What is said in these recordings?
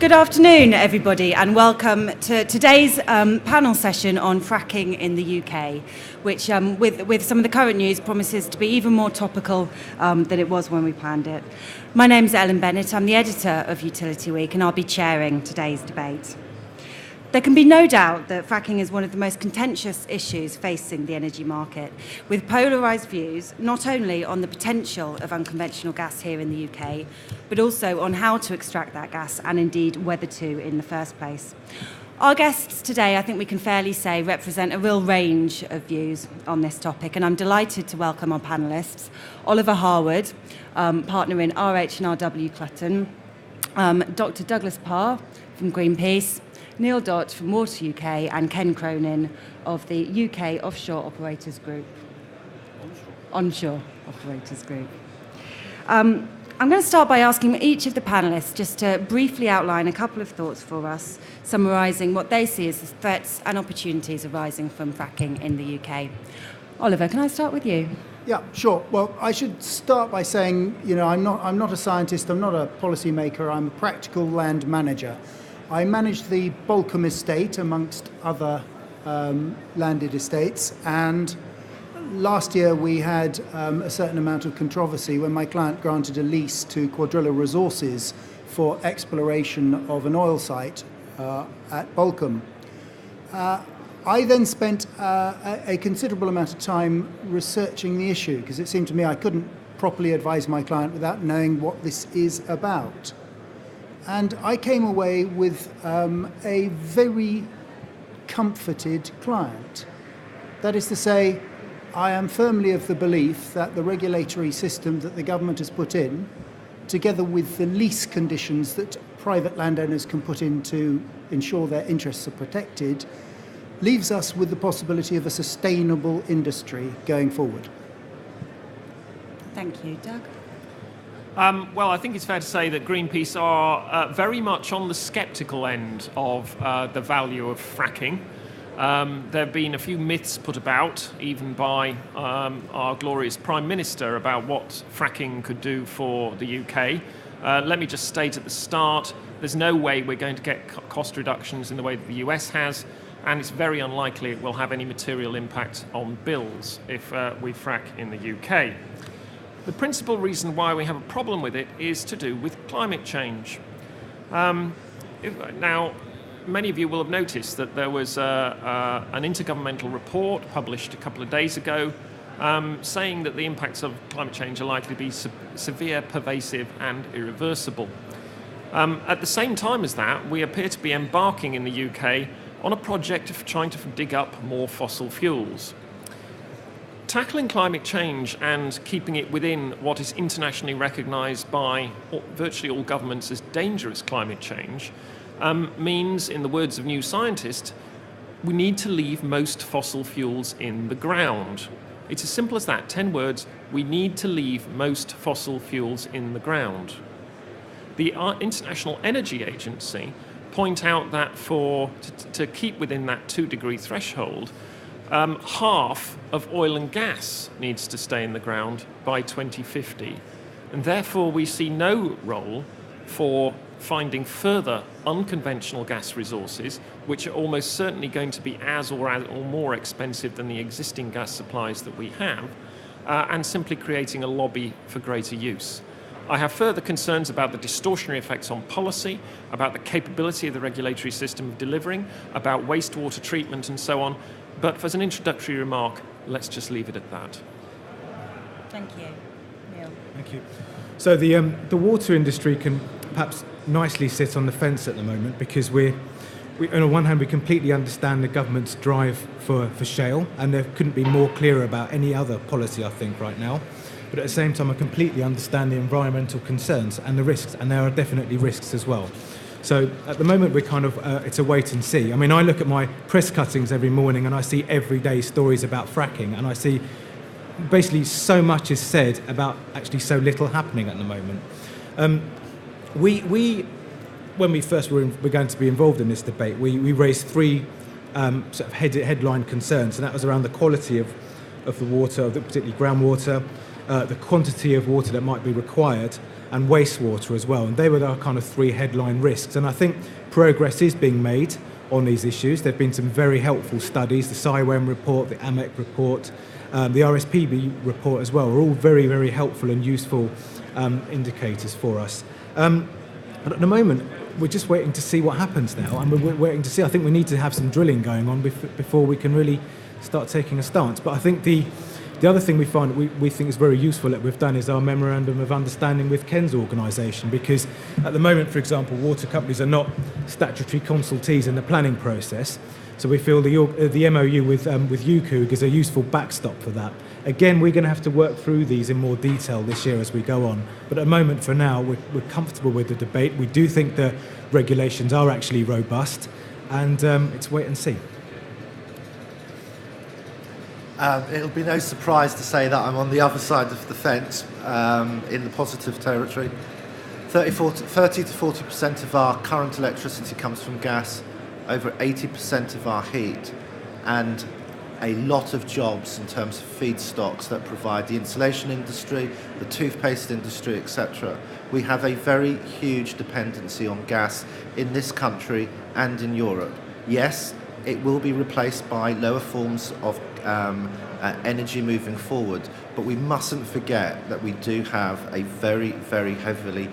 Good afternoon, everybody, and welcome to today's panel session on fracking in the UK, which, with some of the current news, promises to be even more topical than it was when we planned it. My name's Ellen Bennett. I'm the editor of Utility Week, and I'll be chairing today's debate. There can be no doubt that fracking is one of the most contentious issues facing the energy market, with polarised views not only on the potential of unconventional gas here in the UK, but also on how to extract that gas and indeed whether to in the first place. Our guests today, I think we can fairly say, represent a real range of views on this topic, and I'm delighted to welcome our panellists: Oliver Harwood, partner in RH&RW Clutton, Dr. Douglas Parr from Greenpeace, Neil Dhot from Water UK, and Ken Cronin of the UK Offshore Operators Group. Onshore Operators Group. I'm going to start by asking each of the panellists just to briefly outline a couple of thoughts for us, summarising what they see as the threats and opportunities arising from fracking in the UK. Oliver, can I start with you? Yeah, sure. Well, I should start by saying, I'm not a scientist, I'm not a policymaker, I'm a practical land manager. I manage the Balcombe estate amongst other landed estates, and last year we had a certain amount of controversy when my client granted a lease to Quadrilla Resources for exploration of an oil site at Balcombe. I then spent a considerable amount of time researching the issue, because it seemed to me I couldn't properly advise my client without knowing what this is about. And I came away with a very comforted client. That is to say, I am firmly of the belief that the regulatory system that the government has put in, together with the lease conditions that private landowners can put in to ensure their interests are protected, leaves us with the possibility of a sustainable industry going forward. Thank you. Doug? Well, I think it's fair to say that Greenpeace are very much on the sceptical end of the value of fracking. There have been a few myths put about, even by our glorious Prime Minister, about what fracking could do for the UK. Let me just state at the start, there's no way we're going to get cost reductions in the way that the US has, and it's very unlikely it will have any material impact on bills if we frack in the UK. The principal reason why we have a problem with it is to do with climate change. Now, many of you will have noticed that there was an intergovernmental report published a couple of days ago saying that the impacts of climate change are likely to be severe, pervasive, and irreversible. At the same time as that, we appear to be embarking in the UK on a project of trying to dig up more fossil fuels. Tackling climate change and keeping it within what is internationally recognised by virtually all governments as dangerous climate change means, in the words of New Scientist, we need to leave most fossil fuels in the ground. It's as simple as that, 10 words: we need to leave most fossil fuels in the ground. The International Energy Agency point out that to keep within that 2-degree threshold, half of oil and gas needs to stay in the ground by 2050. And therefore we see no role for finding further unconventional gas resources, which are almost certainly going to be as or more expensive than the existing gas supplies that we have, and simply creating a lobby for greater use. I have further concerns about the distortionary effects on policy, about the capability of the regulatory system of delivering, about wastewater treatment and so on. But as an introductory remark, let's just leave it at that. Thank you. Neil? Thank you. So the water industry can perhaps nicely sit on the fence at the moment, because we on the one hand, we completely understand the government's drive for shale, and there couldn't be more clear about any other policy, I think, right now. But at the same time, I completely understand the environmental concerns and the risks, and there are definitely risks as well. So at the moment, we're kind of, it's a wait and see. I mean, I look at my press cuttings every morning and I see everyday stories about fracking, and I see basically so much is said about actually so little happening at the moment. When we first were going to be involved in this debate, we raised three sort of headline concerns, and that was around the quality of the water, particularly groundwater, the quantity of water that might be required, and wastewater as well. And they were our kind of three headline risks. And I think progress is being made on these issues. There have been some very helpful studies, the CIWEM report, the AMEC report, the RSPB report as well, are all very, very helpful and useful indicators for us. But at the moment, we're just waiting to see what happens now, and we're waiting to see. I think we need to have some drilling going on before we can really start taking a stance. But I think the other thing we find we think is very useful that we've done is our memorandum of understanding with Ken's organisation, because at the moment, for example, water companies are not statutory consultees in the planning process. So we feel the MOU with UKOOG is a useful backstop for that. Again, we're going to have to work through these in more detail this year as we go on. But at the moment, for now, we're comfortable with the debate. We do think the regulations are actually robust, and it's wait and see. It'll be no surprise to say that I'm on the other side of the fence in the positive territory. 30 to 40% of our current electricity comes from gas, over 80% of our heat, and a lot of jobs in terms of feedstocks that provide the insulation industry, the toothpaste industry, etc. We have a very huge dependency on gas in this country and in Europe. Yes, it will be replaced by lower forms of energy moving forward, but we mustn't forget that we do have a very, very heavily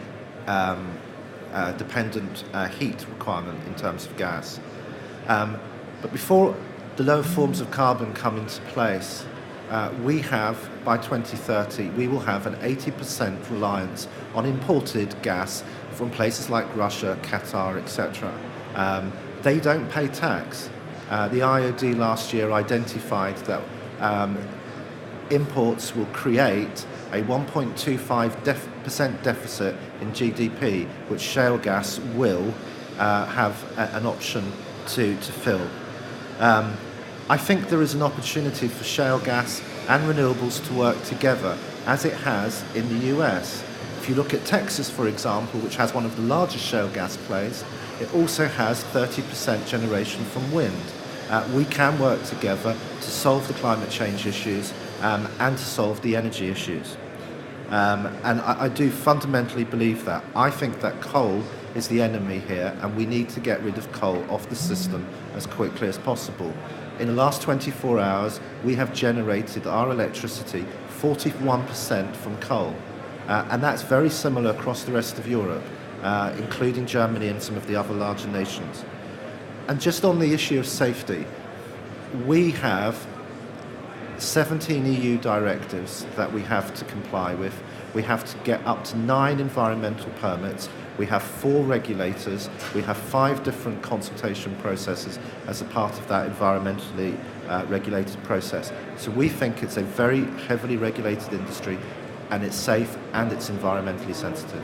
dependent heat requirement in terms of gas. But before the lower forms of carbon come into place, we have, by 2030, we will have an 80% reliance on imported gas from places like Russia, Qatar, etc. They don't pay tax. The IOD last year identified that imports will create a 1.25% deficit in GDP, which shale gas will have an option to fill. I think there is an opportunity for shale gas and renewables to work together, as it has in the US. If you look at Texas, for example, which has one of the largest shale gas plays, it also has 30% generation from wind. We can work together to solve the climate change issues and to solve the energy issues. And I do fundamentally believe that. I think that coal is the enemy here, and we need to get rid of coal off the system as quickly as possible. In the last 24 hours, we have generated our electricity 41% from coal. And that's very similar across the rest of Europe, including Germany and some of the other larger nations. And just on the issue of safety, we have 17 EU directives that we have to comply with. We have to get up to 9 environmental permits. We have 4 regulators. We have 5 different consultation processes as a part of that environmentally regulated process. So we think it's a very heavily regulated industry, and it's safe and it's environmentally sensitive.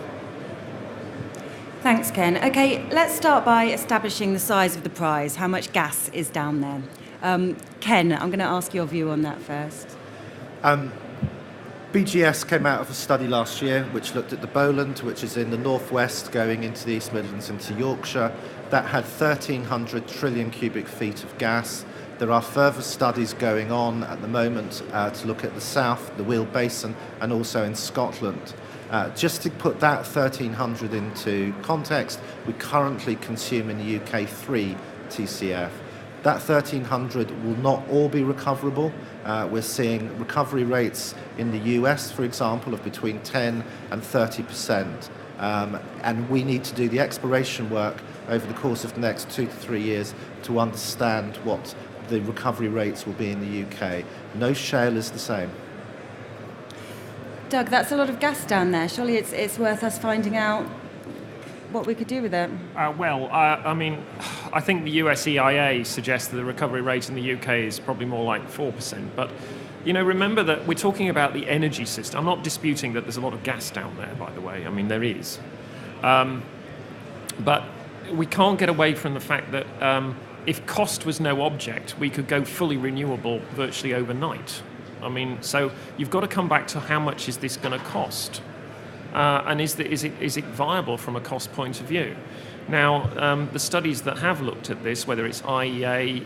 Thanks, Ken. Okay, let's start by establishing the size of the prize. How much gas is down there? Ken, I'm going to ask your view on that first. BGS came out of a study last year which looked at the Bowland, which is in the northwest going into the East Midlands into Yorkshire. That had 1,300 trillion cubic feet of gas. There are further studies going on at the moment to look at the south, the Weald Basin, and also in Scotland. Just to put that 1,300 into context, we currently consume in the UK 3 TCF. That 1,300 will not all be recoverable. We're seeing recovery rates in the US, for example, of between 10 and 30%. And we need to do the exploration work over the course of the next 2 to 3 years to understand what the recovery rates will be in the UK. No shale is the same. Doug, that's a lot of gas down there. Surely it's worth us finding out what we could do with it. I mean, I think the US EIA suggests that the recovery rate in the UK is probably more like 4%. But, you know, remember that we're talking about the energy system. I'm not disputing that there's a lot of gas down there, by the way. I mean, there is. But we can't get away from the fact that if cost was no object, we could go fully renewable virtually overnight. I mean, so you've got to come back to how much is this going to cost? And is it viable from a cost point of view? Now, the studies that have looked at this, whether it's IEA,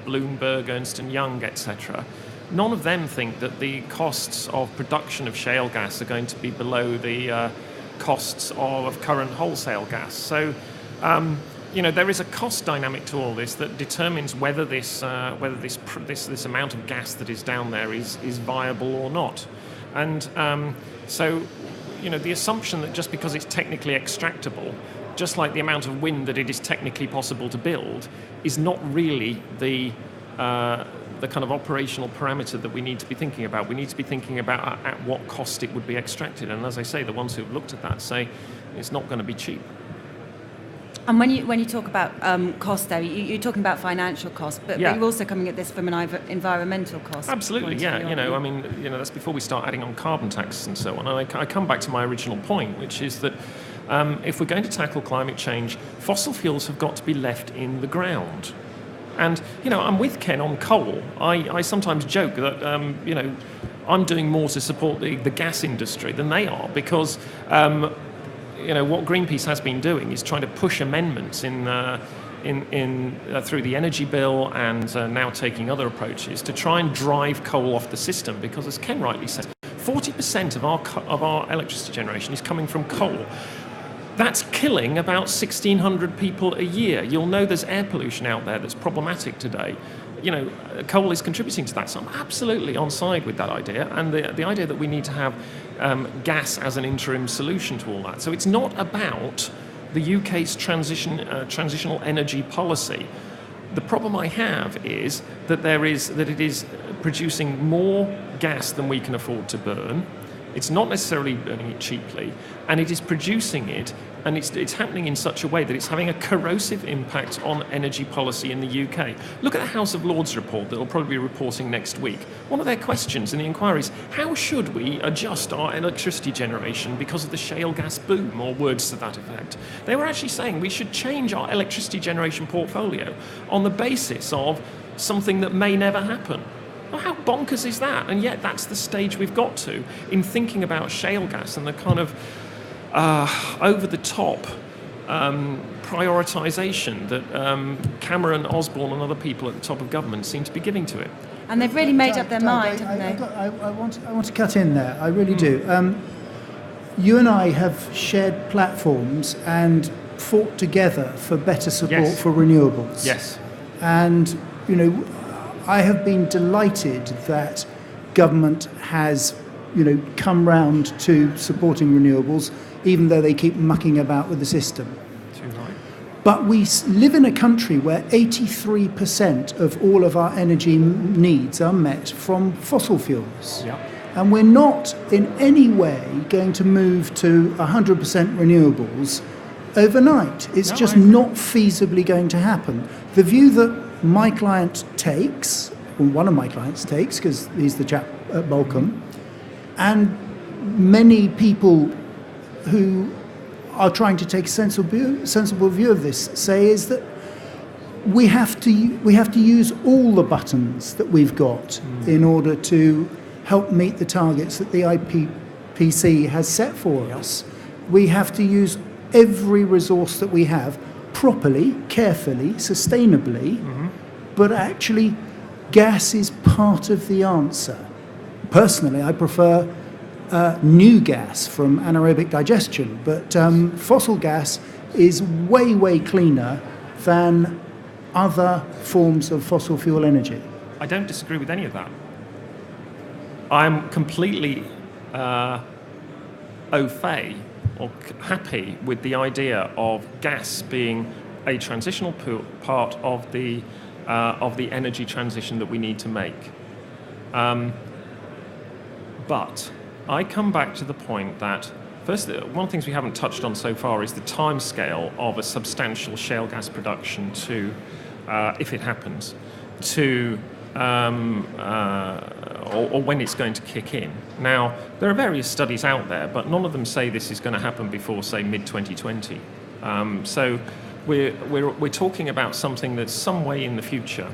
Bloomberg, Ernst & Young, etc., none of them think that the costs of production of shale gas are going to be below the costs of current wholesale gas. So, there is a cost dynamic to all this that determines whether this amount of gas that is down there is viable or not. And the assumption that just because it's technically extractable, just like the amount of wind that it is technically possible to build, is not really the kind of operational parameter that we need to be thinking about. We need to be thinking about at what cost it would be extracted. And as I say, the ones who have looked at that say it's not going to be cheap. And when you talk about cost there, you're talking about financial cost, but you're also coming at this from an environmental cost. Absolutely, yeah. That's before we start adding on carbon taxes and so on. And I come back to my original point, which is that if we're going to tackle climate change, fossil fuels have got to be left in the ground. And, I'm with Ken on coal. I sometimes joke that, I'm doing more to support the gas industry than they are, because what Greenpeace has been doing is trying to push amendments through the energy bill and now taking other approaches to try and drive coal off the system, because, as Ken rightly said, 40% of our electricity generation is coming from coal. That's killing about 1,600 people a year. You'll know there's air pollution out there that's problematic today. Coal is contributing to that. So I'm absolutely on side with that idea, and the idea that we need to have gas as an interim solution to all that. So it's not about the UK's transitional energy policy. The problem I have is that it is producing more gas than we can afford to burn. It's not necessarily burning it cheaply, and it is producing it, and it's happening in such a way that it's having a corrosive impact on energy policy in the UK. Look at the House of Lords report that will probably be reporting next week. One of their questions in the inquiry is, how should we adjust our electricity generation because of the shale gas boom, or words to that effect? They were actually saying we should change our electricity generation portfolio on the basis of something that may never happen. Well, how bonkers is that? And yet that's the stage we've got to in thinking about shale gas and the kind of over-the-top prioritisation that Cameron, Osborne and other people at the top of government seem to be giving to it. And they've really made up their mind, haven't they? I want to cut in there. I really do. You and I have shared platforms and fought together for better support for renewables. Yes. And, I have been delighted that government has, come round to supporting renewables, even though they keep mucking about with the system. Too right. But we live in a country where 83% of all of our energy needs are met from fossil fuels. Yeah. And we're not in any way going to move to 100% renewables overnight. It's just not feasibly going to happen. The view that my client takes, or one of my clients takes, because he's the chap at Bolcom, and many people who are trying to take a sensible view of this say, is that we have to use all the buttons that we've got in order to help meet the targets that the IPCC has set for us. We have to use every resource that we have properly, carefully, sustainably, but actually gas is part of the answer. Personally, I prefer new gas from anaerobic digestion, but fossil gas is way, way cleaner than other forms of fossil fuel energy. I don't disagree with any of that. I'm completely au fait or happy with the idea of gas being a transitional part of the energy transition that we need to make. But I come back to the point that, first, one of the things we haven't touched on so far is the timescale of a substantial shale gas production to, if it happens, to or when it's going to kick in. Now, there are various studies out there, but none of them say this is going to happen before, say, mid-2020. So we're talking about something that's some way in the future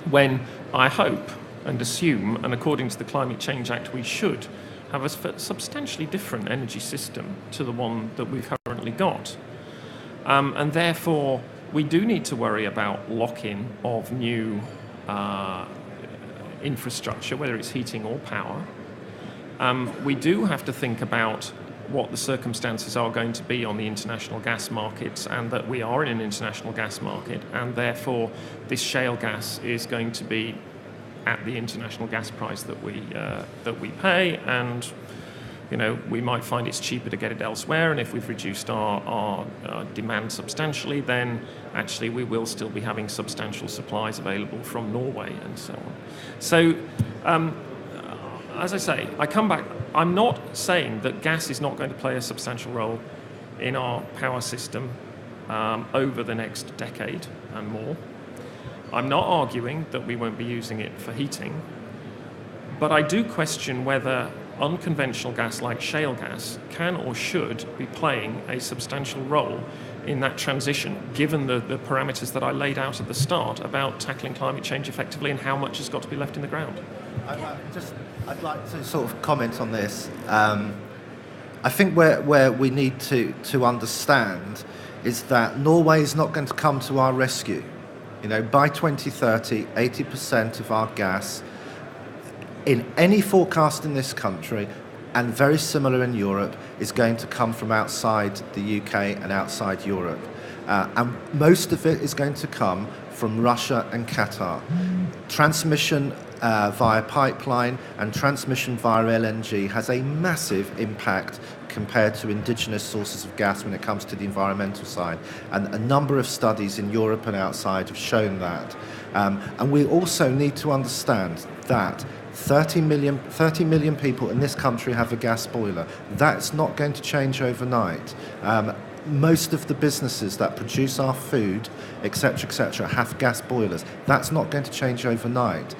when I hope and assume, and according to the Climate Change Act, we should have a substantially different energy system to the one that we've currently got. And therefore, we do need to worry about lock-in of new infrastructure, whether it's heating or power. We do have to think about what the circumstances are going to be on the international gas markets, and that we are in an international gas market, and therefore this shale gas is going to be at the international gas price that we pay, and we might find it's cheaper to get it elsewhere, and if we've reduced our demand substantially, then actually we will still be having substantial supplies available from Norway and so on. So, as I say, I come back, I'm not saying that gas is not going to play a substantial role in our power system over the next decade and more. I'm not arguing that we won't be using it for heating, but I do question whether unconventional gas like shale gas can or should be playing a substantial role in that transition, given the parameters that I laid out at the start about tackling climate change effectively and how much has got to be left in the ground. I'd like to sort of comment on this. I think where we need to understand is that Norway is not going to come to our rescue. By 2030, 80% of our gas in any forecast in this country, and very similar in Europe, is going to come from outside the UK and outside Europe. And most of it is going to come from Russia and Qatar. Transmission via pipeline and transmission via LNG has a massive impact compared to indigenous sources of gas when it comes to the environmental side. And a number of studies in Europe and outside have shown that. And we also need to understand that 30 million people in this country have a gas boiler. That's not going to change overnight. Most of the businesses that produce our food, etc., have gas boilers. That's not going to change overnight.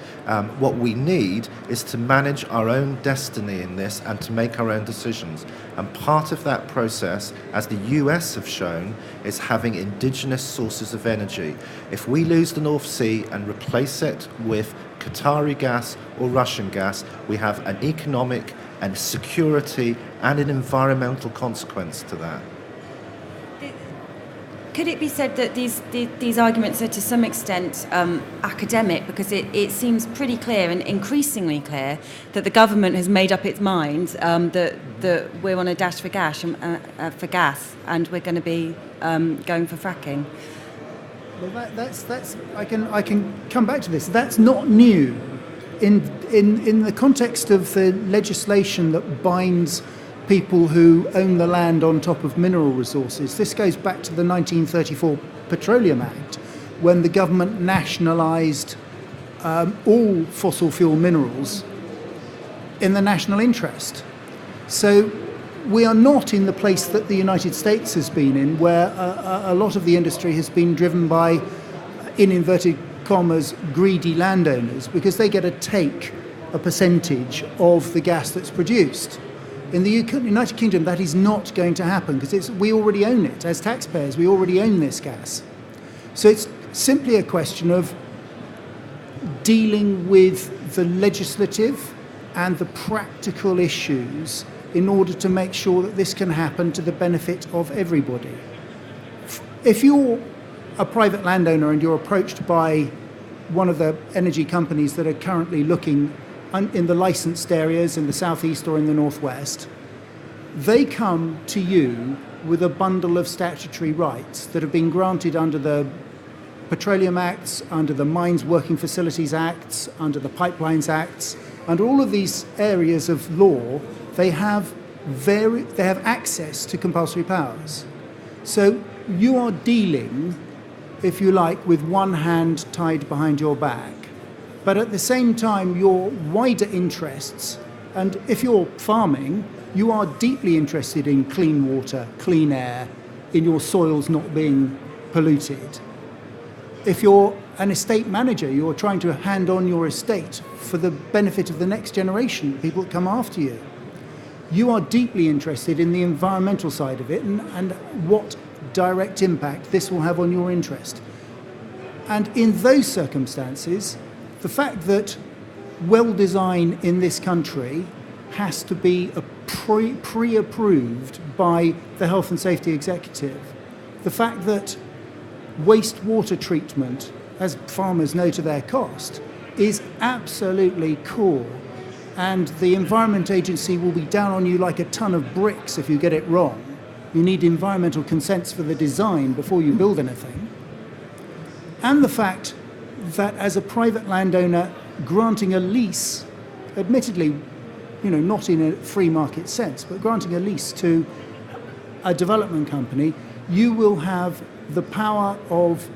What we need is to manage our own destiny in this and to make our own decisions. And part of that process, as the US have shown, is having indigenous sources of energy. If we lose the North Sea and replace it with Qatari gas or Russian gas, we have an economic and security and an environmental consequence to that. Could it be said that these arguments are to some extent academic, because it seems pretty clear and increasingly clear that the government has made up its mind that we're on a dash for gas and we're going to be going for fracking? Well, that's I can come back to this. That's not new. In the context of the legislation that binds people who own the land on top of mineral resources, this goes back to the 1934 Petroleum Act, when the government nationalised all fossil fuel minerals in the national interest. So we are not in the place that the United States has been in, where a lot of the industry has been driven by, in inverted commas, greedy landowners, because they get to take a percentage of the gas that's produced. In the United Kingdom, that is not going to happen, because we already own it. As taxpayers, we already own this gas. So it's simply a question of dealing with the legislative and the practical issues in order to make sure that this can happen to the benefit of everybody. If you're a private landowner and you're approached by one of the energy companies that are currently looking in the licensed areas in the southeast or in the northwest, they come to you with a bundle of statutory rights that have been granted under the Petroleum Acts, under the Mines Working Facilities Acts, under the Pipelines Acts. Under all of these areas of law, they have access to compulsory powers. So you are dealing, if you like, with one hand tied behind your back. But at the same time, your wider interests, and if you're farming, you are deeply interested in clean water, clean air, in your soils not being polluted. If you're an estate manager, you're trying to hand on your estate for the benefit of the next generation, people that come after you. You are deeply interested in the environmental side of it and what direct impact this will have on your interest. And in those circumstances, the fact that well design in this country has to be pre-approved by the Health and Safety Executive, the fact that wastewater treatment, as farmers know to their cost, is absolutely core, and the Environment Agency will be down on you like a ton of bricks if you get it wrong. You need environmental consents for the design before you build anything. And the fact that as a private landowner, granting a lease, admittedly, not in a free market sense, but granting a lease to a development company, you will have the power of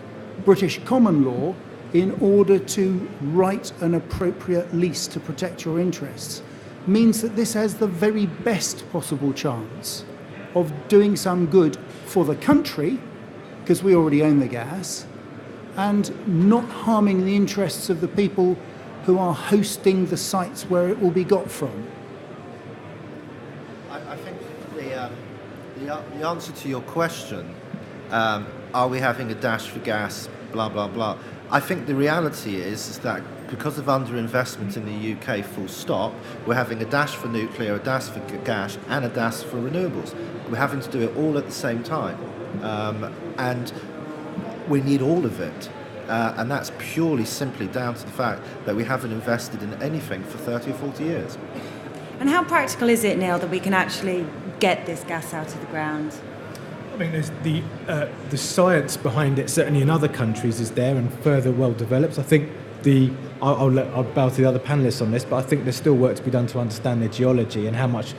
British common law in order to write an appropriate lease to protect your interests. Means that this has the very best possible chance of doing some good for the country, because we already own the gas, and not harming the interests of the people who are hosting the sites where it will be got from. I think the answer to your question, are we having a dash for gas, blah, blah, blah. I think the reality is that because of underinvestment in the UK, full stop, we're having a dash for nuclear, a dash for gas, and a dash for renewables. We're having to do it all at the same time. And we need all of it. And that's purely simply down to the fact that we haven't invested in anything for 30 or 40 years. And how practical is it, Neil, that we can actually get this gas out of the ground? I mean, there's the science behind it, certainly in other countries, is there and further well developed. I think I'll bow to the other panellists on this, but I think there's still work to be done to understand the geology and how much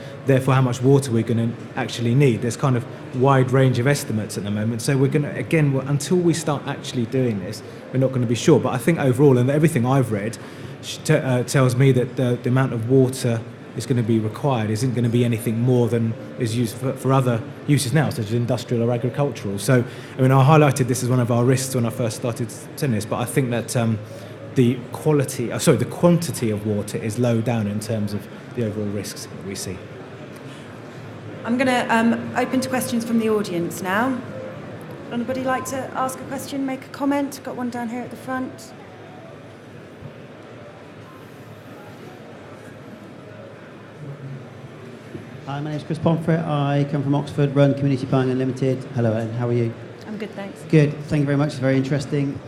water we're going to actually need. There's kind of wide range of estimates at the moment. So we're going to, again, until we start actually doing this, we're not going to be sure. But I think overall, and everything I've read tells me that the amount of water is going to be required isn't going to be anything more than is used for other uses now, such as industrial or agricultural. So, I mean, I highlighted this as one of our risks when I first started saying this, but I think that the quantity of water is low down in terms of the overall risks that we see. I'm going to open to questions from the audience now. Anybody like to ask a question, make a comment? Got one down here at the front. Hi, my name is Chris Pomfret. I come from Oxford, run Community Buying Unlimited. Hello, Ellen. How are you? I'm good, thanks. Good. Thank you very much. It's very interesting.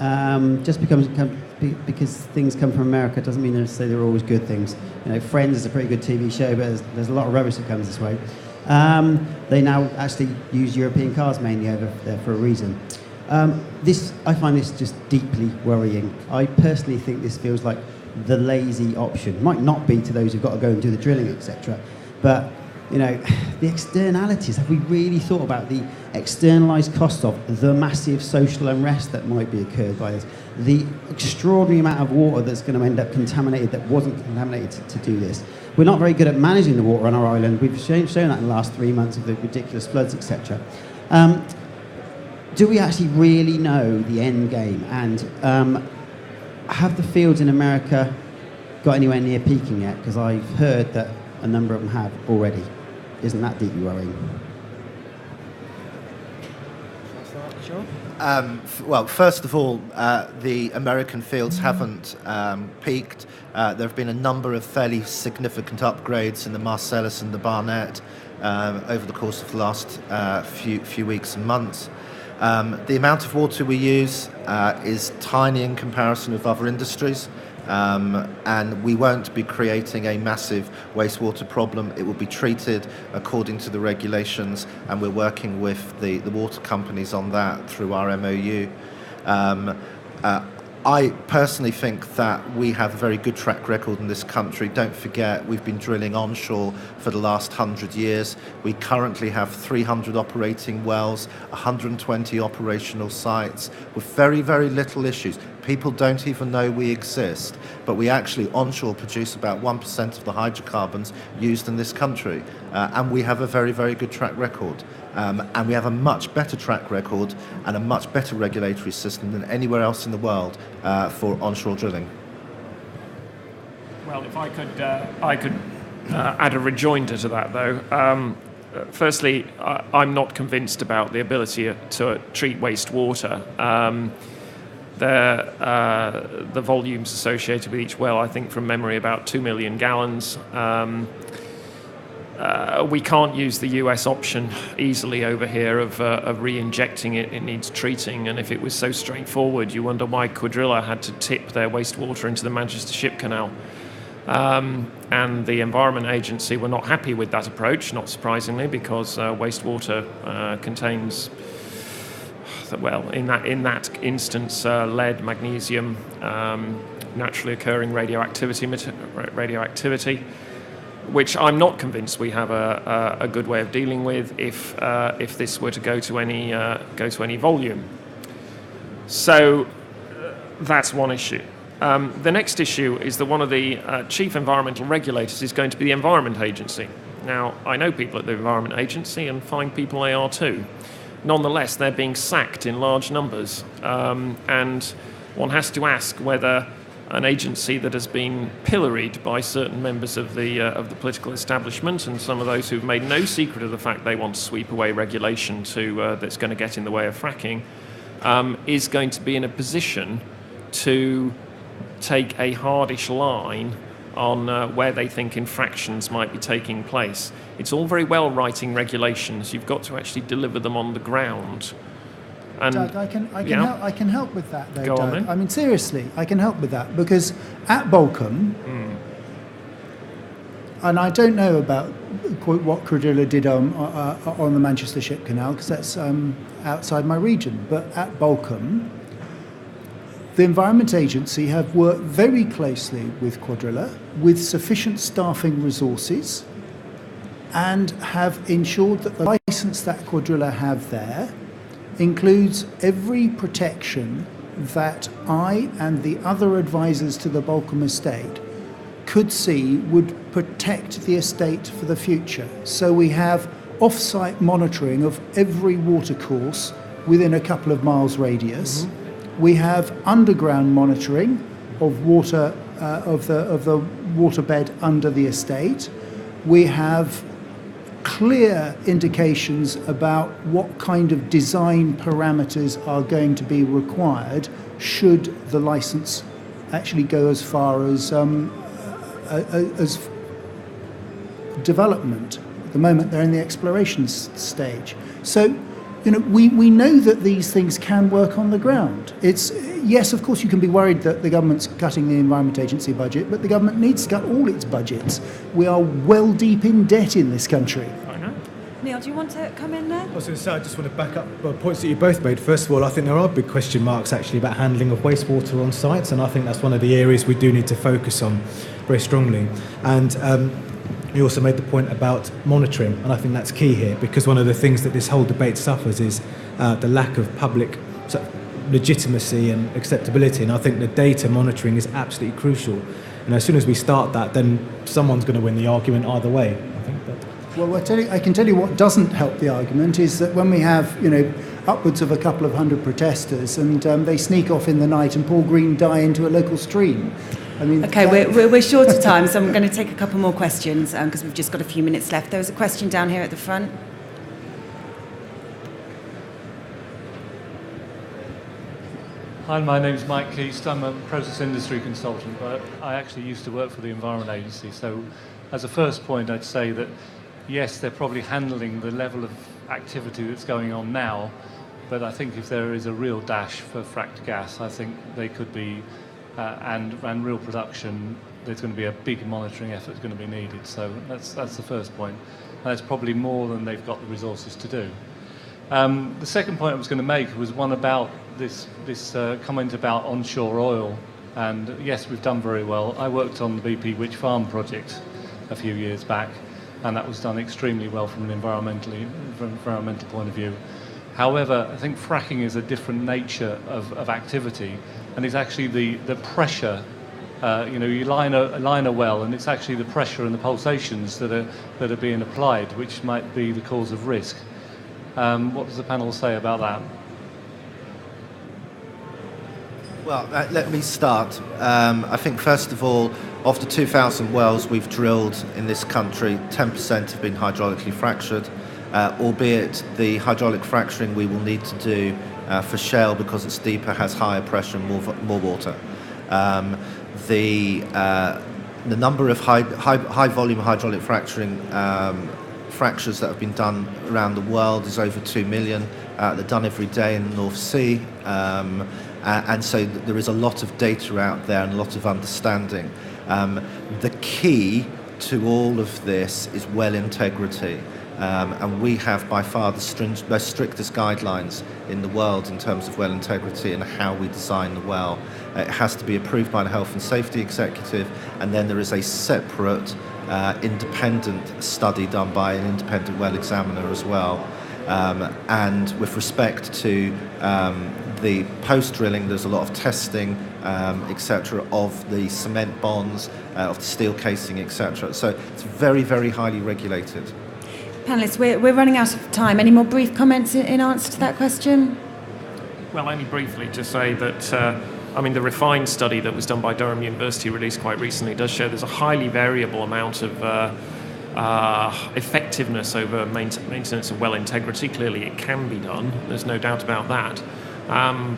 Just because things come from America doesn't mean necessarily they're always good things. Friends is a pretty good TV show, but there's a lot of rubbish that comes this way. They now actually use European cars mainly over there for a reason. I find this just deeply worrying. I personally think this feels like the lazy option. Might not be to those who've got to go and do the drilling, etc. But the externalities. Have we really thought about the externalised cost of the massive social unrest that might be occurred by this? The extraordinary amount of water that's going to end up contaminated that wasn't contaminated to do this. We're not very good at managing the water on our island. We've shown that in the last 3 months of the ridiculous floods, etc. Do we actually really know the end game? And have the fields in America got anywhere near peaking yet? Because I've heard that a number of them have already. Isn't that deeply worrying? Sure. Well, first of all, the American fields haven't peaked. There have been a number of fairly significant upgrades in the Marcellus and the Barnett over the course of the last few weeks and months. The amount of water we use is tiny in comparison with other industries. And we won't be creating a massive wastewater problem. It will be treated according to the regulations, and we're working with the water companies on that through our MOU. I personally think that we have a very good track record in this country. Don't forget, we've been drilling onshore for the last 100 years. We currently have 300 operating wells, 120 operational sites with very, very little issues. People don't even know we exist, but we actually onshore produce about 1% of the hydrocarbons used in this country. And we have a very, very good track record. And we have a much better track record and a much better regulatory system than anywhere else in the world for onshore drilling. Well, if I could add a rejoinder to that, though. Firstly, I'm not convinced about the ability to treat wastewater. The volumes associated with each well, I think from memory, about 2 million gallons. We can't use the US option easily over here of re-injecting it. It needs treating, and if it was so straightforward, you wonder why Quadrilla had to tip their wastewater into the Manchester Ship Canal. And the Environment Agency were not happy with that approach, not surprisingly, because wastewater contains, well, in that instance, lead, magnesium, naturally occurring radioactivity, which I'm not convinced we have a good way of dealing with if this were to go to any volume. So that's one issue. The next issue is that one of the chief environmental regulators is going to be the Environment Agency. Now, I know people at the Environment Agency, and fine people they are too. Nonetheless, they're being sacked in large numbers, and one has to ask whether an agency that has been pilloried by certain members of the political establishment, and some of those who've made no secret of the fact they want to sweep away regulation that's going to get in the way of fracking, is going to be in a position to take a hardish line on where they think infractions might be taking place. It's all very well writing regulations. You've got to actually deliver them on the ground. And Doug, I can help with that, though. Go on, Doug. then. I mean, seriously, I can help with that because at Bolcombe, and I don't know about what Credilla did on the Manchester Ship Canal because that's outside my region, but at Bolcombe, the Environment Agency have worked very closely with Quadrilla with sufficient staffing resources and have ensured that the licence that Quadrilla have there includes every protection that I and the other advisors to the Bolcombe estate could see would protect the estate for the future. So we have off-site monitoring of every watercourse within a couple of miles radius. Mm-hmm. We have underground monitoring of water of the waterbed under the estate. We have clear indications about what kind of design parameters are going to be required should the licence actually go as far as development. At the moment, they're in the exploration stage. So, we know that these things can work on the ground. Yes, of course, you can be worried that the government's cutting the Environment Agency budget, but the government needs to cut all its budgets. We are well deep in debt in this country. I know. Neil, do you want to come in there? I was going to say, I just want to back up points that you both made. First of all, I think there are big question marks actually about handling of wastewater on sites, and I think that's one of the areas we do need to focus on very strongly. And you also made the point about monitoring, and I think that's key here, because one of the things that this whole debate suffers is the lack of public sort of legitimacy and acceptability, and I think the data monitoring is absolutely crucial. And as soon as we start that, then someone's going to win the argument either way, I think. Well, I can tell you what doesn't help the argument is that when we have, upwards of a couple of hundred protesters and they sneak off in the night and pour green dye into a local stream. I mean, okay, we're short of time, so I'm going to take a couple more questions because we've just got a few minutes left. There was a question down here at the front. Hi, my name's Mike Keast. I'm a process industry consultant, but I actually used to work for the Environment Agency. So as a first point, I'd say that, yes, they're probably handling the level of activity that's going on now, but I think if there is a real dash for fracked gas, I think they could be, and real production, there's going to be a big monitoring effort that's going to be needed. So that's the first point. And that's probably more than they've got the resources to do. The second point I was going to make was one about this comment about onshore oil. And yes, we've done very well. I worked on the BP Witch Farm project a few years back, and that was done extremely well from an environmental point of view. However, I think fracking is a different nature of activity, and it's actually the pressure. You line a well, and it's actually the pressure and the pulsations that are being applied, which might be the cause of risk. What does the panel say about that? Well, let me start. I think, first of all, of the 2,000 wells we've drilled in this country, 10% have been hydraulically fractured, albeit the hydraulic fracturing we will need to do for shale, because it's deeper, has higher pressure and more water. The number of high volume hydraulic fracturing fractures that have been done around the world is over 2 million. They're done every day in the North Sea. And so there is a lot of data out there and a lot of understanding. The key to all of this is well integrity. And we have by far the most strictest guidelines in the world in terms of well integrity and how we design the well. It has to be approved by the Health and Safety Executive, and then there is a separate independent study done by an independent well examiner as well. And with respect to the post-drilling, there's a lot of testing, etc., of the cement bonds, of the steel casing, etc. So it's very, very highly regulated. Panellists, we're running out of time. Any more brief comments in answer to that question? Well, only briefly to say that, the refined study that was done by Durham University, released quite recently, does show there's a highly variable amount of effectiveness over maintenance of well integrity. Clearly it can be done, there's no doubt about that.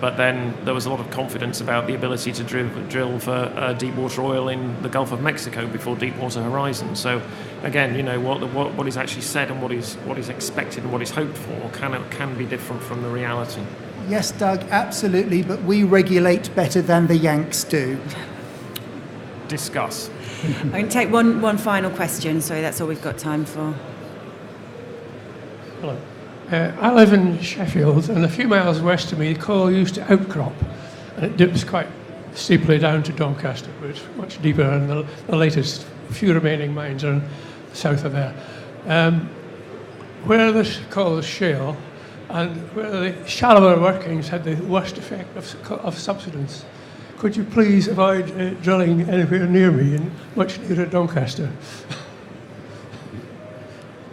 But then there was a lot of confidence about the ability to drill for deep water oil in the Gulf of Mexico before Deepwater Horizon. So again, what is actually said and what is expected and what is hoped for can be different from the reality. Yes, Doug, absolutely, but we regulate better than the Yanks do. Discuss. I'm going to take one final question. Sorry, that's all we've got time for. Hello. I live in Sheffield, and a few miles west of me, coal used to outcrop, and it dips quite steeply down to Doncaster, but it's much deeper, and the latest few remaining mines are south of there. Where this coal is shale, and where the shallower workings had the worst effect of subsidence, could you please avoid drilling anywhere near me, and much nearer Doncaster?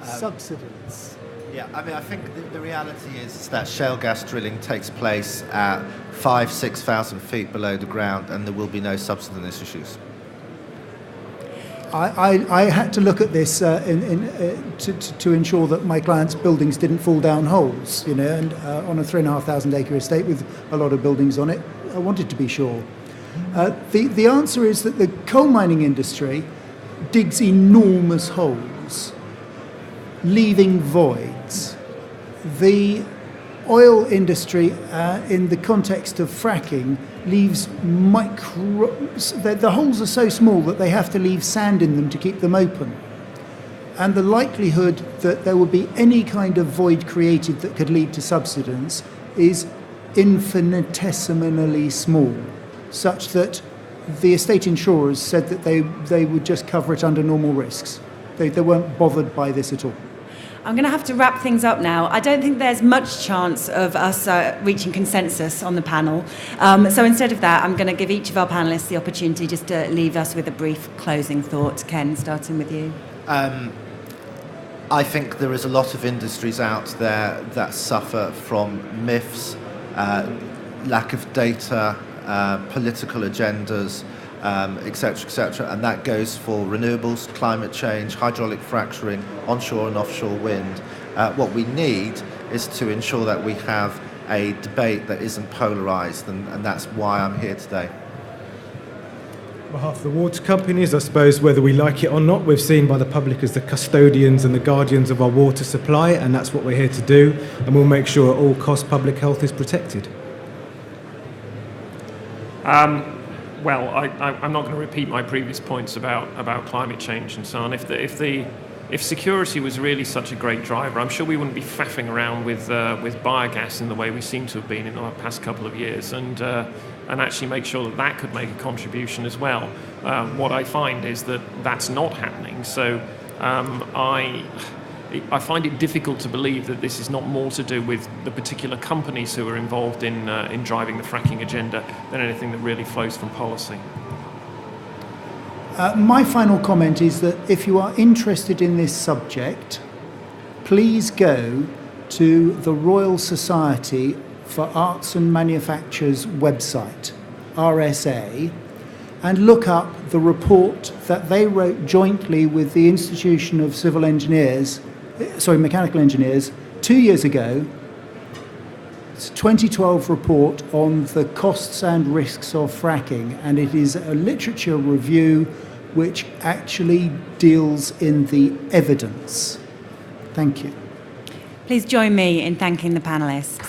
Subsidence. Yeah, I think the reality is that shale gas drilling takes place at 5,000-6,000 feet below the ground, and there will be no subsidence issues. I had to look at this to ensure that my clients' buildings didn't fall down holes, and on a 3,500 acre estate with a lot of buildings on it, I wanted to be sure. The answer is that the coal mining industry digs enormous holes, leaving voids. The oil industry, in the context of fracking, leaves the holes are so small that they have to leave sand in them to keep them open. And the likelihood that there will be any kind of void created that could lead to subsidence is infinitesimally small, such that the estate insurers said that they would just cover it under normal risks. They weren't bothered by this at all. I'm going to have to wrap things up now. I don't think there's much chance of us reaching consensus on the panel. So instead of that, I'm going to give each of our panellists the opportunity just to leave us with a brief closing thought. Ken, starting with you. I think there is a lot of industries out there that suffer from myths, lack of data, political agendas, etc., and that goes for renewables, climate change, hydraulic fracturing, onshore and offshore wind. What we need is to ensure that we have a debate that isn't polarised, and that's why I'm here today. On behalf of the water companies, I suppose whether we like it or not, we're seen by the public as the custodians and the guardians of our water supply, and that's what we're here to do, and we'll make sure at all costs public health is protected. Well, I'm not going to repeat my previous points about climate change and so on. If security was really such a great driver, I'm sure we wouldn't be faffing around with biogas in the way we seem to have been in the past couple of years, and actually make sure that could make a contribution as well. What I find is that that's not happening. So I find it difficult to believe that this is not more to do with the particular companies who are involved in driving the fracking agenda than anything that really flows from policy. My final comment is that if you are interested in this subject, please go to the Royal Society for Arts and Manufactures website, RSA, and look up the report that they wrote jointly with the Institution of Mechanical Engineers 2 years ago. It's a 2012 report on the costs and risks of fracking, and it is a literature review which actually deals in the evidence. Thank you. Please join me in thanking the panellists.